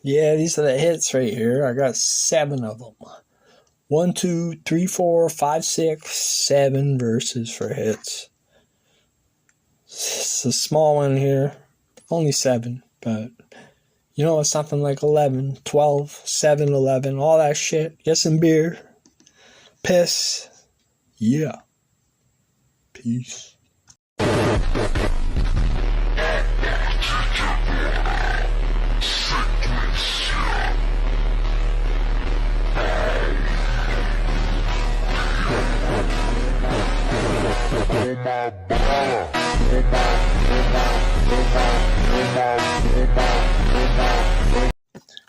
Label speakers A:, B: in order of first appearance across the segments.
A: Yeah, these are the hits right here. I got 7 of them. 1, 2, 3, 4, 5, 6, 7 verses for hits. It's a small one here. Only 7, but you know, it's something like 11, 12, 7, 11, all that shit. Get some beer. Piss. Yeah. Peace.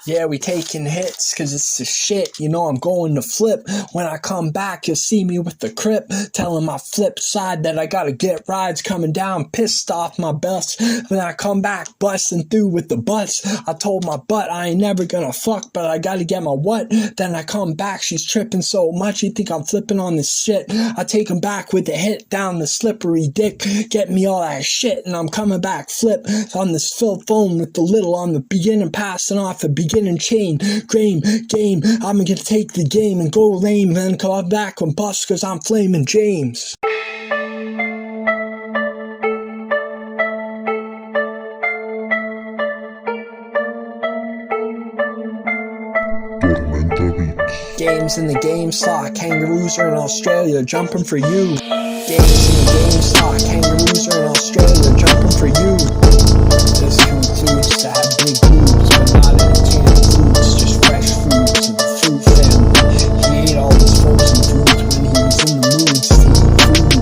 A: Yeah, we taking hits cause it's the shit. You know I'm going to flip. When I come back, you'll see me with the crip, telling my flip side that I gotta get rides coming down, pissed off my bus. When I come back, busting through with the butts. I told my butt I ain't never gonna fuck, but I gotta get my what. Then I come back, she's tripping so much, you think I'm flipping on this shit. I take him back with the hit down the slippery dick, get me all that shit, and I'm coming back flip on this fill phone with the little on the beginning, passing off the beginning chain, game, I'm gonna take the game and go lame, then come back and bust cause I'm Flamin James. Games in the game stock, kangaroos are in Australia jumping for you. Games in the game stock, kangaroos are in Australia jumping for you. This concludes to have big boobs, but not any canned foods, just fresh foods of the fruit family. He ate all his frozen foods when he was in the mood to eat food.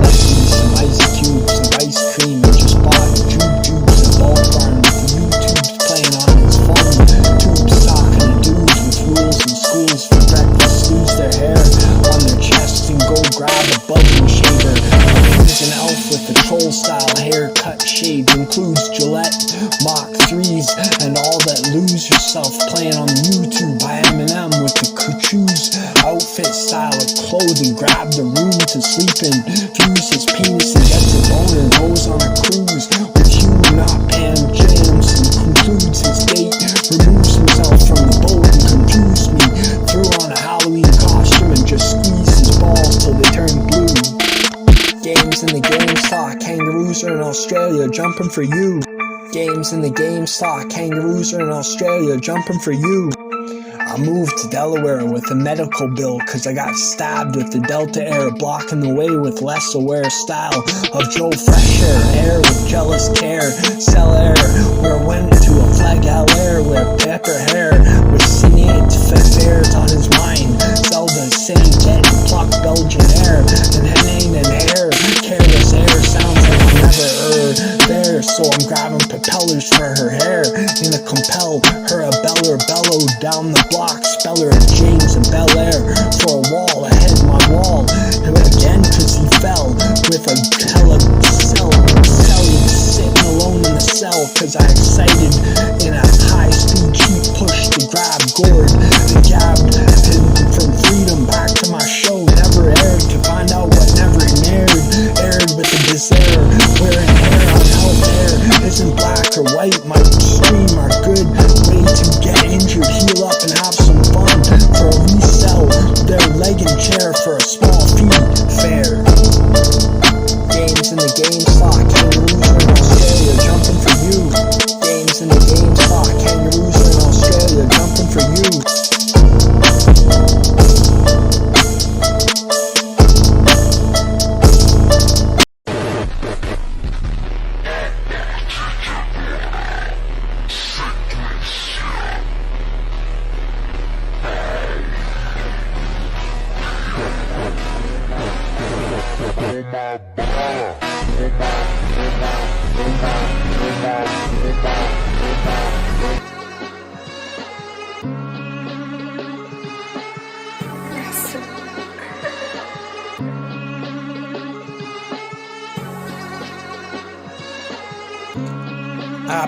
A: Left me some ice cubes of ice cream and just bought juice and ball barn with the YouTubes playing on his phone. Tubes talking to dudes with rules and schools for breakfast, lose their hair on their chest and go grab a buzzing shaver. Use an elf with a troll style haircut shade, includes Gillette, Mach 3s, and all that. Lose yourself playing on YouTube by Eminem with the choose outfit style of clothing, grab the room to sleep in, fuse his penis and gets a boner, goes on a cruise with you, not Flamin James, and concludes his date, removes himself from the boat and confused me, threw on a Halloween costume and just squeezed his balls till they turned blue. Games in the game stock, kangaroos are in Australia jumping for you. Games in the game stock, kangaroos are in Australia jumping for you. I moved to Delaware with a medical bill cause I got stabbed with the Delta Air, blocking the way with less aware style of Joe Fresher, air with jealous care, sell air, where I went to a flag air where pepper hair was sinead fairs on his mind, Zelda saying get pluck Belgian air, and Henning and hair, careless air sounds like I'm never there, so I'm grabbing propellers for her hair, in a compel her a beller bellow down the block. Speller and James and Bel Air for a wall ahead my wall, and again cause he fell with a hella cell sitting alone in the cell cause I excited in a high speed cheap push to grab gourd and gabbed him from freedom back to my show never aired to find out what never aired with a bizarre wearing hair on health hair isn't black or white, my stream are good way to get injured, heal up and have some fun for a resell their leg and chair for a small fee fair. Games in the game stock, kangaroos are in Australia jumping for you. Games in the game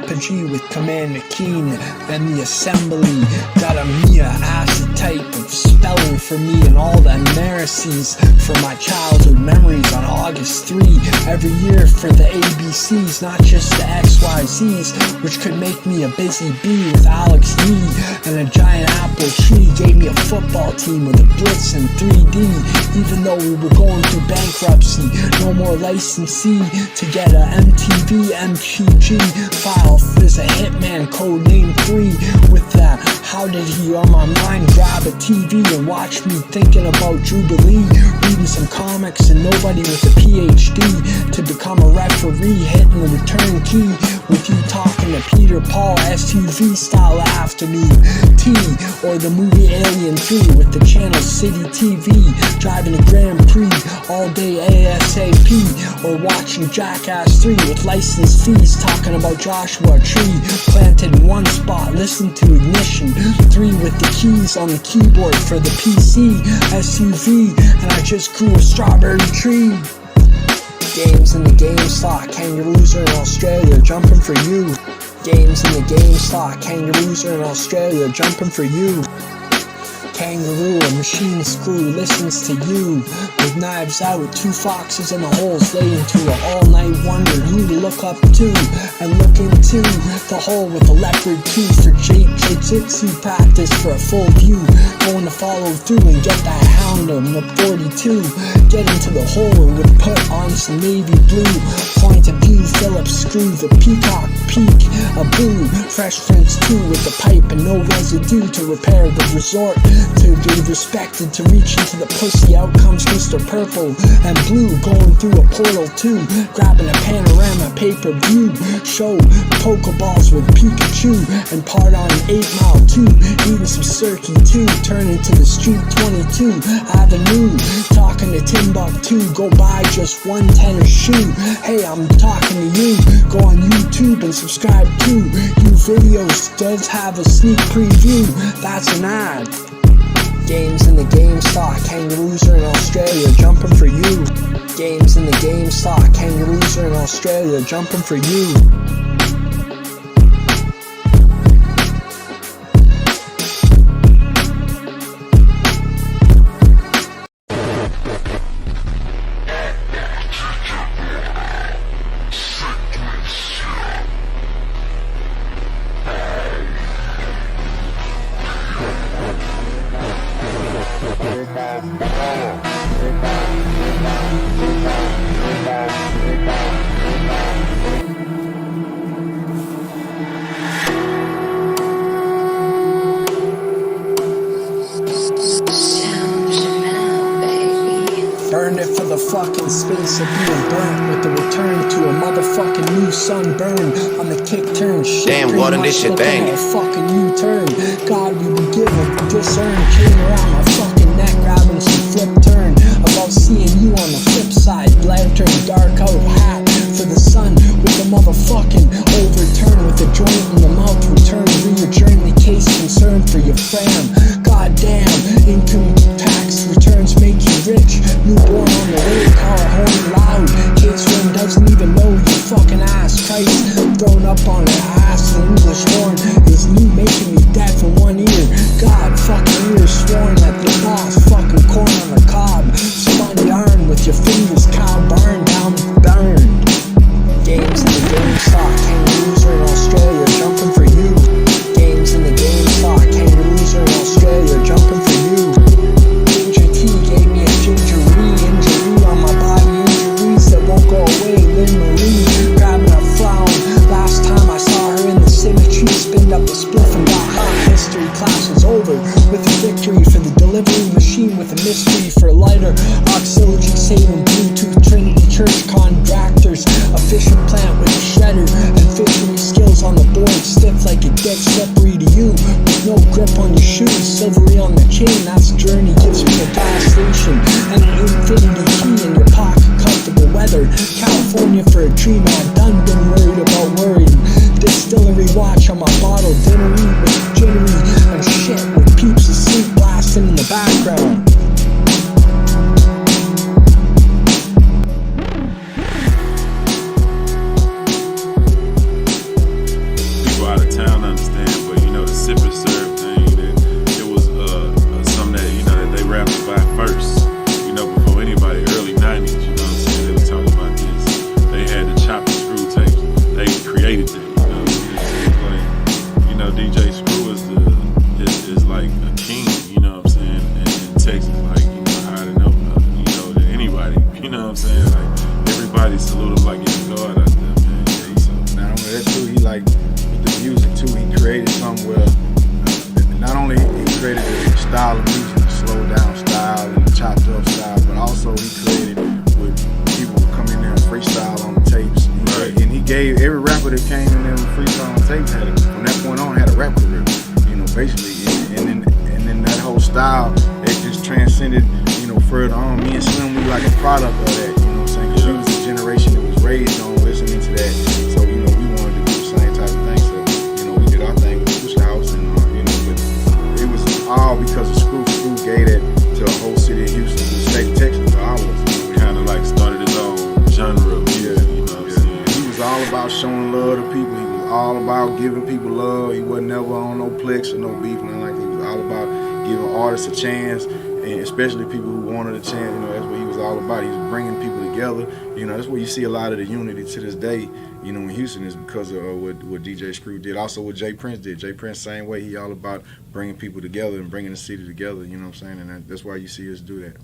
A: apogee with Commander Keen and the Assembly. Got a Mia acid type of spelling for me and all the heresies from my childhood memories on August 3. Every year for the ABCs, not just the XYZs, which could make me a busy bee with Alex Yee. And a giant apple tree gave me a football team with a blitz in 3D. Even though we were going through bankruptcy, no more licensee to get a MTV MPG file. There's a Hitman code named 3 with that. How did he on my mind grab a TV and watch me thinking about Jubilee, reading some comics and nobody with a PhD to become a referee, hitting the return key with you talking to Peter Paul SUV style afternoon tea, or the movie Alien 3 with the channel City TV, driving a Grand Prix all day ASAP, or watching Jackass 3 with license fees, talking about Joshua Tree planted in one spot, listen to Ignition 3 with the keys on the keyboard for the PC SUV, and I just grew a strawberry tree. Games in the GameStop, kangaroos are in Australia jumping for you. Games in the GameStop, kangaroos are in Australia jumping for you. Kangaroo, a machine screw, listens to you. With knives out, 2 foxes in the holes lay into an all-night wonder. You to look up to and look into the hole with a leopard tooth for jiu-jitsu practice for a full view. Going to follow through and get that hound on the 42. Get into the hole and would put on some navy blue. Point of view, Phillips screw, the peacock peak, a boo. Fresh Prince 2 with the pipe and no residue to repair the resort. To be respected, to reach into the pussy, out comes Mr. Purple and Blue, going through a portal too, grabbing a panorama pay-per-view show, Pokeballs with Pikachu, and part on an 8 Mile 2, eating some Cirky 2, turning to the street 22 Avenue, talking to Timbuktu, go buy just one tennis shoe. Hey, I'm talking to you, go on YouTube and subscribe to you videos, does have a sneak preview, that's an ad. Games in the GameStop, kangaroos are in Australia jumping for you. Games in the GameStop, kangaroos are in Australia jumping for you. Burned it for the fucking space of being burnt, with the return to a motherfucking new sunburn on the kick turn. Shit,
B: damn, water, this shit banging.
A: A fucking U-turn. God, we been given discern. Chain around my fucking neck, grabbing some flip turn. About seeing you on the flip side. Lantern, dark out hat for the sun with the motherfucking overturn, with the joint in the mouth. Return, re-adjourn the case concern for your fam. God damn, income tax returns make you rich. Newborn on the way, car horn loud. Kids when doesn't even know you fucking ass. Christ, thrown up on the ass. The English horn is new, making me deaf in one ear. God fucking ear sworn that the boss fucking corn on the cob. Spun yarn with your fingers, cow barn down burned. Games in the GameStop, kangaroos are in Australia jumping for you. Games in the GameStop, kangaroos are in Australia jumping for you. Ginger tea gave me a injury on my body, injuries that won't go away. Lynn Marie grabbing a frown. Last time I saw her in the symmetry, spinned up a spliff and got hot. History class was over with a victory for the delivery machine, with a mystery for a lighter. Auxiliary Salem, Bluetooth, Trinity Church contractors, a fishing plant with a shredder, and fishery skills on the board, stiff like a dick, slippery to you, with no grip on your shoes, silvery on the chain. That's journey, gives me a gas station and an infinity key in your pocket. Comfortable weather, California for a dream. I've done been worried about worrying. Distillery watch on my bottle, dinnery with jittery and shit, with peeps asleep blasting in the background.
B: Screw is like a king, you know what I'm saying? And in Texas, like, you know, higher than than anybody, you know what I'm saying? Like, everybody salute him like he's a god out there, man. Yeah,
C: So not only that too, he like with the music too, he created something where not only he created the style of music, the slow down style and the chopped up style, but also he created with people would come in there and freestyle on the tapes. And he gave every rapper that came in there with freestyle on tapes from that point on had a rap career, you know, basically. And then that whole style, it just transcended, you know, further on. Me and Slim, we like a product of that, you know what I'm saying? Because we was the generation that was raised on listening to that. So, you know, we wanted to do the same type of thing. So, you know, we did our thing with Push House and, you know, but it was all because of Screw gave that to the whole city of Houston, the state of Texas, to all of us.
B: Kind of like started his own genre of music, you know what I'm saying?
C: He was all about showing love to people. He was all about giving people love. He wasn't never on no plex or no beef, nothing like that. He was all about giving artists a chance, and especially people who wanted a chance. You know, that's what he was all about. He was bringing people together. You know, that's where you see a lot of the unity to this day, you know, in Houston, is because of what DJ Screw did. Also what Jay Prince did. Jay Prince, same way. He all about bringing people together and bringing the city together, you know what I'm saying? And that's why you see us do that.